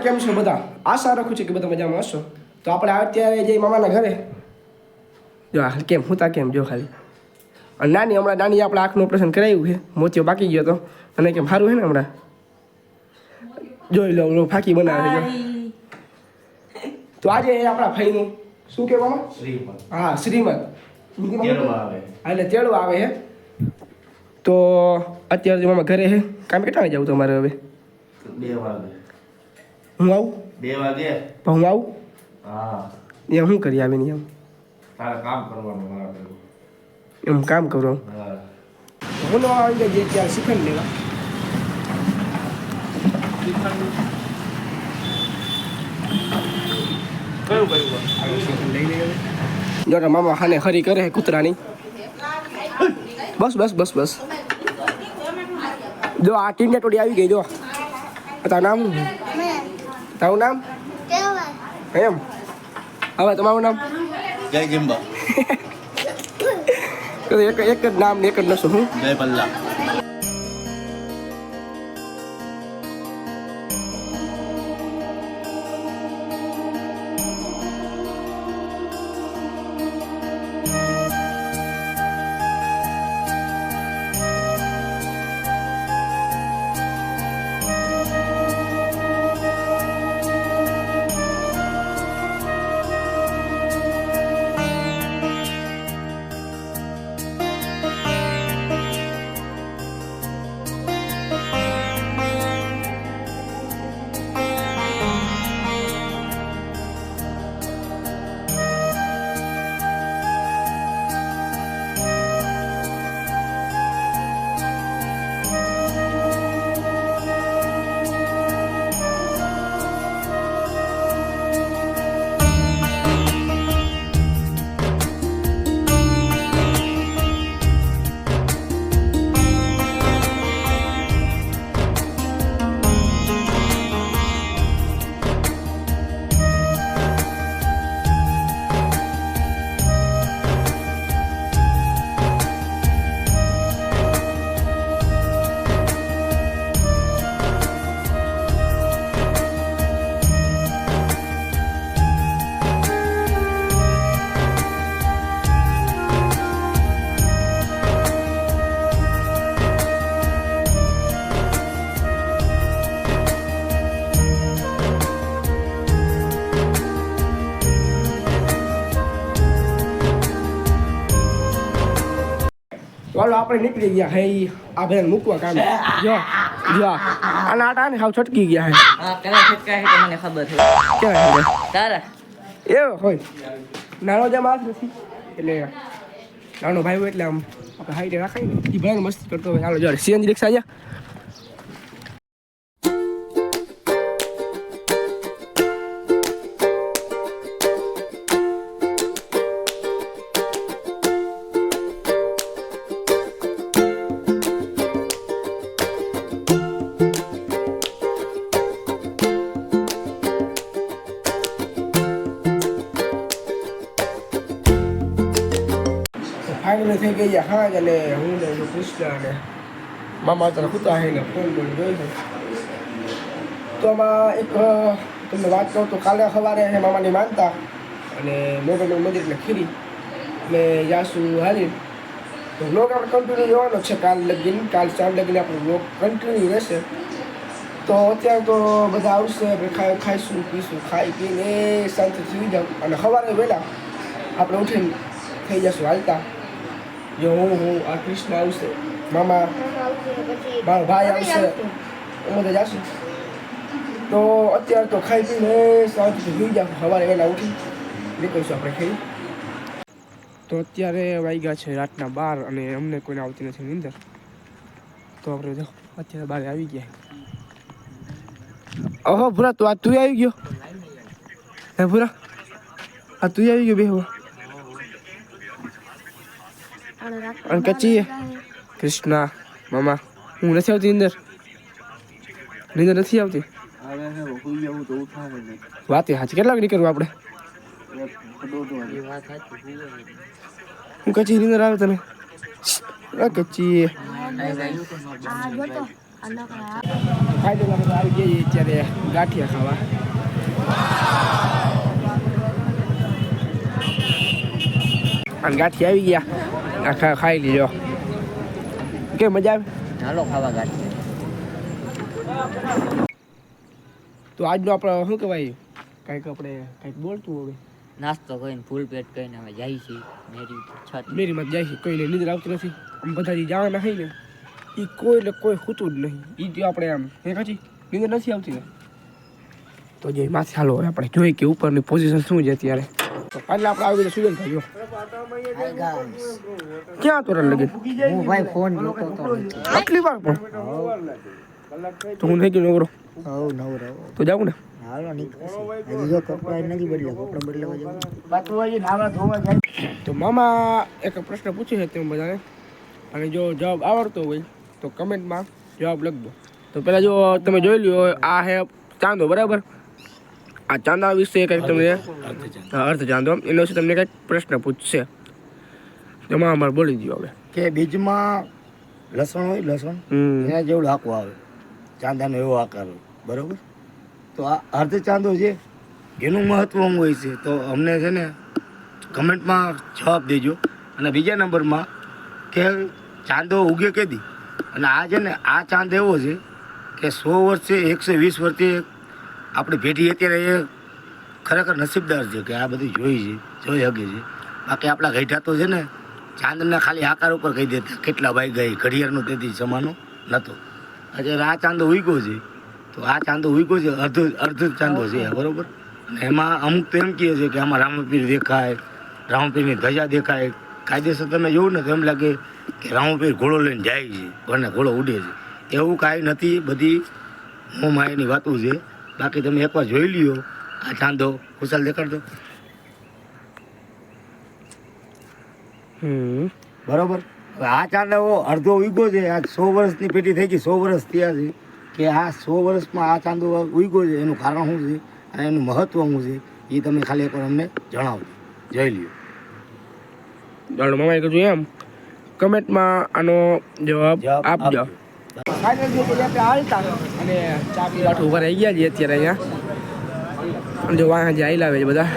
કેમ છો બધા? આશા રાખું છું કે બધા મજામાં હશો. તો આપણે અત્યારે જઈ મામાના ઘરે. જો કેમ હું કેમ જો ખાલી. અને નાની હમણાં નાની આપણે આંખનું ઓપરેશન કરાવ્યું છે. મોતિયો બાકી ગયો તો અને કેમ સારું છે ને હમણાં. જોઈ લો ફાકી બનાવે છે. તો આજે આપણા ભાઈનું શું કહેવામાં? શ્રીમદ. હા શ્રીમદ. એટલે તેડવા આવે છે. તો અત્યારે મામા ઘરે છે. કામ કેટલા વાગે જવું તમારે હવે? 2 વાગે. હું આવું? 2 વાગે. તો હું આવું? હા. એમ શું કરી આવીને એમ? તારે કામ કરવાનું મારા. એમ કામ કરો. હા. હું ન આવી જાય ત્યાં શ્રીખંડ લેવા. જો મામા ખાને ખરી કરે કૂતરાની. બસ. જો આ ટીંડે ટોડી આવી ગઈ જો. તારું નામ? તારું નામ? એમ. હવે તમારું નામ? જય ગિમ્બા. એક જ નામ ને એક જ નશું હું? જય પલ્લા. વાલો આપણે નીકળી ગયા હે આ બધાને મૂકવા કામ. જો આના આટા ને હાવ છટકી ગયા હે. હા પેલા છટકા છે તો મને ખબર છે. કેવા હે તારા એવો હોય નાનો જેમ હાથ નથી એટલે નાનો ભાઈ હોય એટલે આમ આપણે હાઈટે રાખાય ને એ ભાઈ મસ્તી કરતો હોય. હાલો જો સીએનજી રિક્ષા અહીંયા. ફાઇનલી થઈ ગઈ હા અને હું ને કૃષ્ણ અને મામા અત્યારે ખૂતા છે ને ફોન બોલ જોઈ છે. તો આમાં એક તમને વાત કહું તો કાલે સવારે છે મામાની માનતા અને મોગલનું મંદિર એટલે ખીરી ને જાસુ હાલી. તો વ્લોગ આપણે કન્ટિન્યુ રહેવાનો છે કાલ ચાર લગીને આપણો વ્લોગ કન્ટિન્યુ રહેશે. તો અત્યારે તો બધા આવશે આપણે ખાઈશું પીશું ખાઈ પીને શાંતિથી સુઈ જાઉં અને સવારે વહેલા આપણે ઉઠીને થઈ જશું હાલતા. જો હું આ કૃષ્ણ આવશે મામા મારો ભાઈ આવશે અમે તો જશું. તો અત્યારે તો ખાઈ પીને શાંતિથી સુઈ જાઉં સવારે વહેલા ઉઠી નીકળીશું આપણે ખાઈ. તો અત્યારે વાગ્યા છે રાતના 12 અને અમને કોઈને આવતી નથી નીંદર. તો આપણે જો અત્યારે 12 આવી ગયા. ઓહો ભૂરા તું આવી ગયો હે ભૂરા આ તું આવી ગયો બેહવા. અને કચ્છી કૃષ્ણા મામા હું નથી આવતી નીંદર નથી આવતી. વાત સાચી. કેટલા વાગે નીકળવું આપણે? હું કચ્છી નીંદર આવે તને? કચ્છી ફાઇનલ અમે તો આવી જઈએ અત્યારે ગાંઠિયા ખાવા. અને ગાંઠિયા આવી ગયા, ખાઈ લીધો. કે મજા આવે? ચાલો ખાવા ગાડી. તો આજનો આપણે શું કહેવાય, કંઈક આપણે કંઈક બોલતું હવે. નાસ્તો કરીને ફૂલ પેટ કરીને અમે જાય છે મેરી છત. મેરીમાં જાય છે, કોઈને નીંદર આવતી નથી. આમ બધા જે જવાના હોય ને એ કોઈને કોઈ ખૂતું જ નહીં. એ જો આપણે આમ હે કાચી નીંદર નથી આવતી ને તો જે માથે હાલો હવે આપણે જોઈએ કે ઉપરની પોઝિશન શું છે અત્યારે. તો કાલે આપણે આવી રીતે સુજલ થયો ક્યાં તો લગે હું ભાઈ ફોન જોતો તો આટલી વાર પણ તો હું થઈ ગયો નવરો. નવરો તો જાઉં ને. હાલો નીકળશે. હજી જો કપડા નથી બદલ્યા, કપડા બદલવા જવું. તો મામા એક પ્રશ્ન પૂછ્યો છે તેમ બધાને, અને જો જવાબ આવડતો હોય તો કમેન્ટમાં જવાબ લખજો. તો પહેલાં જો તમે જોઈ લ્યો, આ હે ચાંદો, બરાબર? આ ચાંદા વિશે કંઈક તમને અર્થ ચાંદો એના વિશે તમને કંઈક પ્રશ્ન પૂછશે. એમાં અમારે બોલી દો હવે કે બીજમાં લસણ હોય, લસણ એના જેવડું આખું આવે, ચાંદાનો એવો આકાર હોય, બરોબર? તો આ અર્ધ ચાંદો છે એનું મહત્વ શું હોય છે તો અમને છે ને કમેન્ટમાં જવાબ દેજો. અને બીજા નંબરમાં કે ચાંદો ઉગે કેદી, અને આ છે ને આ ચાંદ એવો છે કે 100 વર્ષે 120 વર્ષે આપણી પેઢી અત્યારે એ ખરેખર નસીબદાર છે કે આ બધું જોઈ શકે છે. બાકી આપણા ગઈઢા તો છે ને ચાંદના ખાલી આકાર ઉપર કહી દેતા કેટલા ભાઈ ગઈ, ઘડિયાળનો તેથી જમાનો નહોતો. અત્યારે આ ચાંદો ઉગ્યો છે તો આ ચાંદો ઉગ્યો છે, અર્ધ ચાંદો છે, બરોબર? અને એમાં અમુક તો એમ કહે છે કે આમાં રામપીર દેખાય, રામપીરની ધજા દેખાય. કાયદેસર તમે જોવું ને તો એમ લાગે કે રામપીર ઘોડો લઈને જાય છે અને ઘોડો ઉડે છે. એવું કાંઈ નથી, બધી મોં માયાની વાતો છે. બાકી તમે એકવાર જોઈ લ્યો આ ચાંદો. ખુશાલ દેખાડતો, બરોબર? હવે આ ચાંદો અડધો ઉગ્યો છે. આ 100 વર્ષની પેઢી થઈ ગઈ, 100 વર્ષ થયા છે કે આ 100 વર્ષમાં આ ચાંદો ઉગ્યો છે. એનું કારણ શું છે અને એનું મહત્વ શું છે એ તમે ખાલી એકવાર અમને જણાવજો. જોઈ લ્યો. ચાલો મામાએ કીધું એમ, કમેન્ટમાં આનો જવાબ આપજો. ફાઇનલ જે આપણે હાલતા અને ચા પીવા ઉભા રહી ગયા છીએ અત્યારે અહીંયા. અને જો વાહ જે આઈ લાવે છે બધા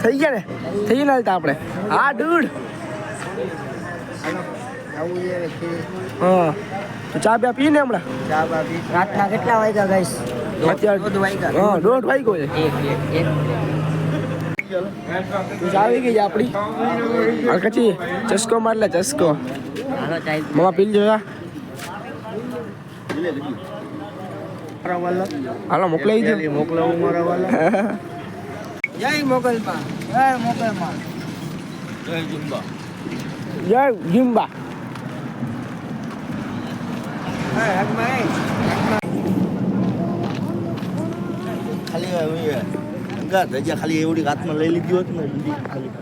થઈ ગયા ને, થઈ ગયા ને હાલતા આપણે. હા ડૂડ, હા તો ચા પીવા પી ને હમણાં. રાતના કેટલા વાગ્યા ગાઈસ? અત્યારે 1:30 વાગ્યા. હા 1:30 વાગ્યો છે. તો ચા આવી ગઈ છે આપણી. હાલ કચી ચસ્કો માર લે, ચસ્કો. હાલો ચાય મામા પી જોયા. હાલો મોકલાવી દો. મોકલાવું મારા વાલા. જય મોગલમાં, જય મોગલમાં. જય જીમ્બા. ખાલી ધજા ખાલી એવડી હાથમાં લઈ લીધી હોત ને બીજી ખાલી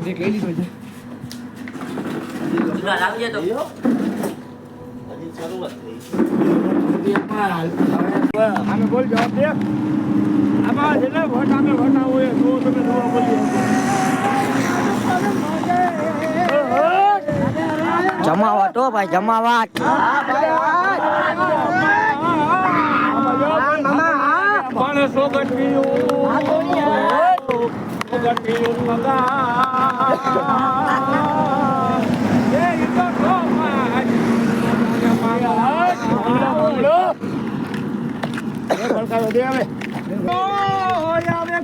બ્રેક લઈ લીધો છે. લાવજે તો આમે બોલ જવાબ દે. આમાં છે ને વોટ આમે વોટા હોય તો તમે દવા બોલી. જમાવટ હો ભાઈ, જમાવટ.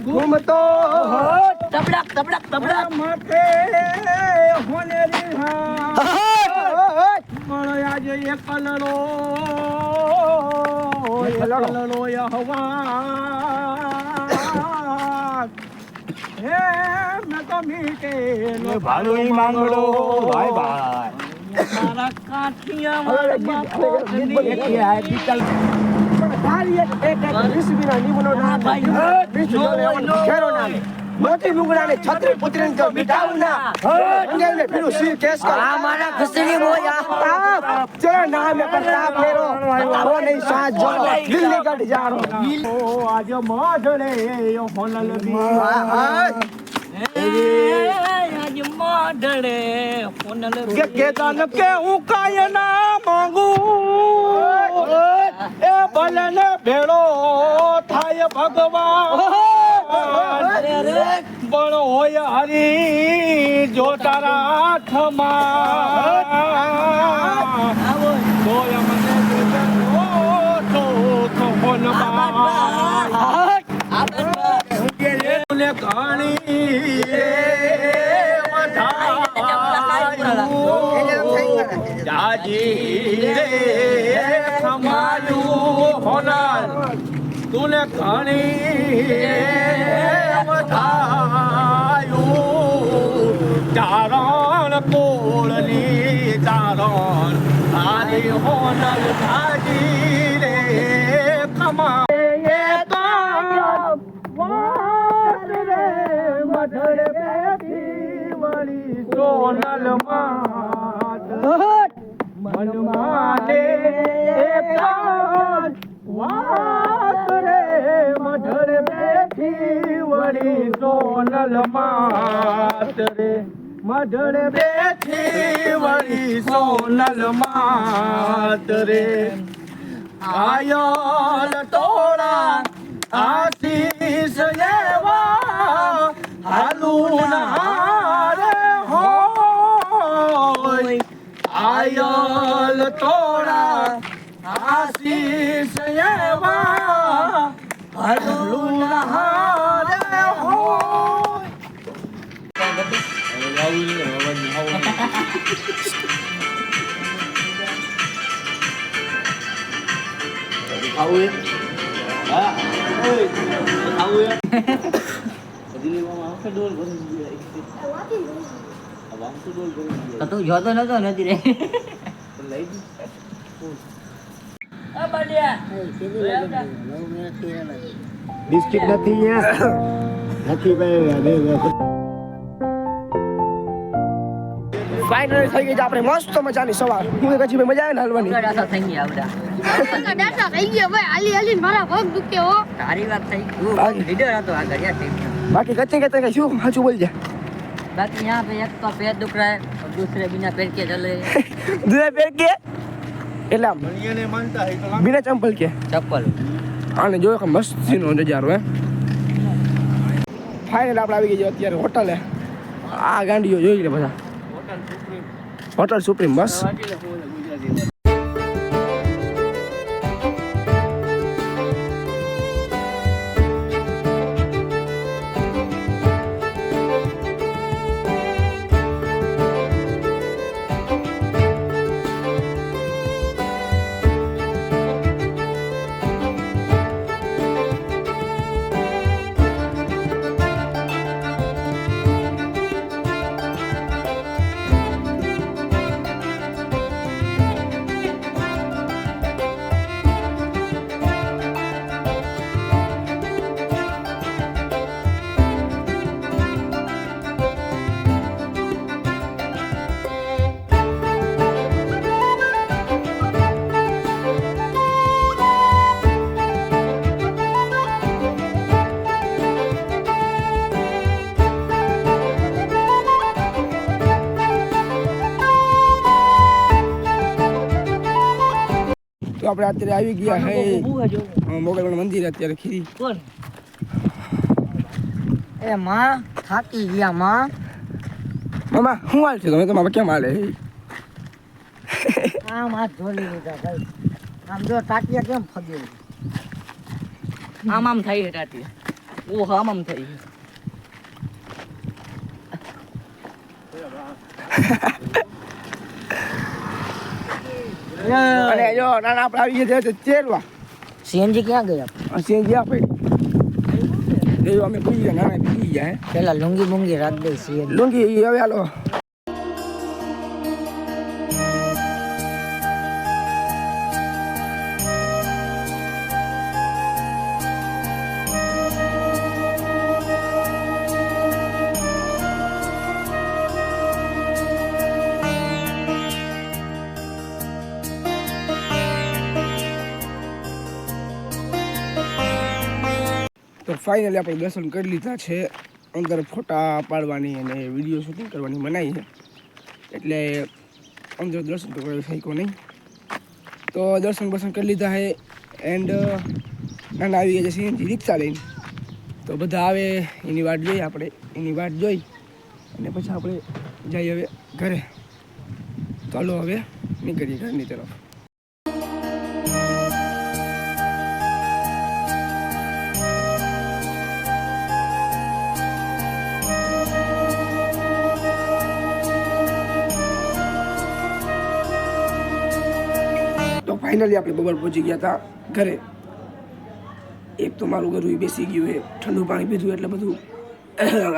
ઘૂમતો તબડક તબડક તબડક માથે હોનેરી હા આજે એક કલરો હવા હે મેં તો મીટે ભાડું માંગડો ભાઈ ભાઈ મારા કાઠિયા બાપો મોટી લુગડાને છત્રી પુત્રીને તો મીઠાવું ના હટ પેલું સી કેસ કર. આ મારા ખુશરી બોયા તાપ ચલો નામે પર તાપ લેરો ઓ નહીં સાજ જો દિલ્હી ગઢ જાણો ઓ આજ માધરે યો હોનલ બી આજ મોઢડે હોનલ કે કેદાન કે હું કાય ના માંગુ એ ભલે ને ભેળો થાય ભગવાન પણ હોય હરી જો તારા હાથમાં તોય મને દેજો તો ને કહાણી જાજી રે ખમાયું હોનાર તુને ઘણી વધાયું ચારણ કોળની ચારણ તારી હોનલ જાજી રે ખમા મઢડ બેઠી વળી સોનલ માત મનમાં ને વાત રે મઢડ બેઠી વળી સોનલ માત રે મઢડ બેઠી વળી સોનલ માત રે આયલ તોડા આશીષ એવા હાલું હારે હોય આયલ તોડા આશીષ એવા હાલું હારે હોય આવું હા આવું તો તું જોતો નતો નથી રે બિસ્કિટ નથી નથી ભાઈ ફાઇનલ થઈ ગઈ છે આપણે મસ્ત મજાની સવાર હું કચી ભાઈ મજા આવે ને હાલવાની થઈ ગયા આવડા દાદા થઈ ગયા ભાઈ હાલી હાલી મારા પગ દુખે હો તારી વાત થઈ બાકી. લીડર હતો આગળ યાર ટીમ બાકી કચી કચી કઈ શું સાચું બોલજે बाकी यहाँ पे एक का पैर दुख रहा है और दूसरे बिना पैर के चले દૂધે પેટ કે એટલે આમ એને માનતા હે તો બિના ચંપલ કે चप्पल આને જોયો કે મસ્તીનો નજારો હે ફાઇનલ આપણે આવી ગઈ છે અત્યારે હોટલે આ ગાંડીઓ જોઈ લે બધા હોટલ સુપ્રીમ બસ તો આપણે અત્યારે આવી ગયા હે મોગલવાડ મંદિર અત્યારે ખીરી કોણ એ માં થાકી ગયા માં મામા શું હાલ છે તમે તમારે કેમ હાલે આમ હાથ ધોલી લીધા ભાઈ આમ જો ટાટિયા કેમ ફગે આમ થઈ છે ટાટિયા ઓ આમ થઈ અને જો નાના આપણે આવી ગયા છે ચેરવા સીએનજી ક્યાં ગયા સીએનજી આપણે એ અમે પી ગયા નાના પી ગયા હે પેલા લુંગી બુંગી રાખ દે સીએનજી લુંગી હવે હાલો તો ફાઇનલી આપણે દર્શન કરી લીધા છે અંદર ફોટા પાડવાની અને વિડીયો શૂટિંગ કરવાની મનાઈ છે, એટલે અંદર દર્શન તો કોઈ થઈ નહીં. તો દર્શન બર્શન કરી લીધા છે એન્ડ નાના આવી ગયા છે સીએનજી રિક્ષા લઈને. તો બધા આવે એની વાટ જોઈએ આપણે, એની વાટ જોઈ અને પછી આપણે જઈએ હવે ઘરે. ચાલો હવે નીકળીએ ઘરની તરફ. તો ફાઇનલી આપણે બપોર પહોંચી ગયા હતા ઘરે. એક તો મારું ગરું બેસી ગયું છે, ઠંડુ પાણી પીધું એટલે બધું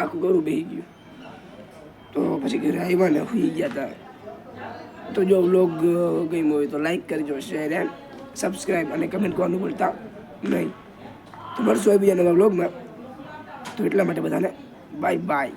આખું ગરું બેસી ગયું. તો પછી ઘરે આવ્યા ને સુઈ ગયા હતા. તો જો વ્લોગ ગમ્યો હોય તો લાઈક કરજો, શેર એન્ડ સબસ્ક્રાઈબ અને કમેન્ટ કરવાનું ભૂલતા નહીં. તો મળશું બીજા નવા વ્લોગમાં. તો એટલા માટે બધાને બાય બાય.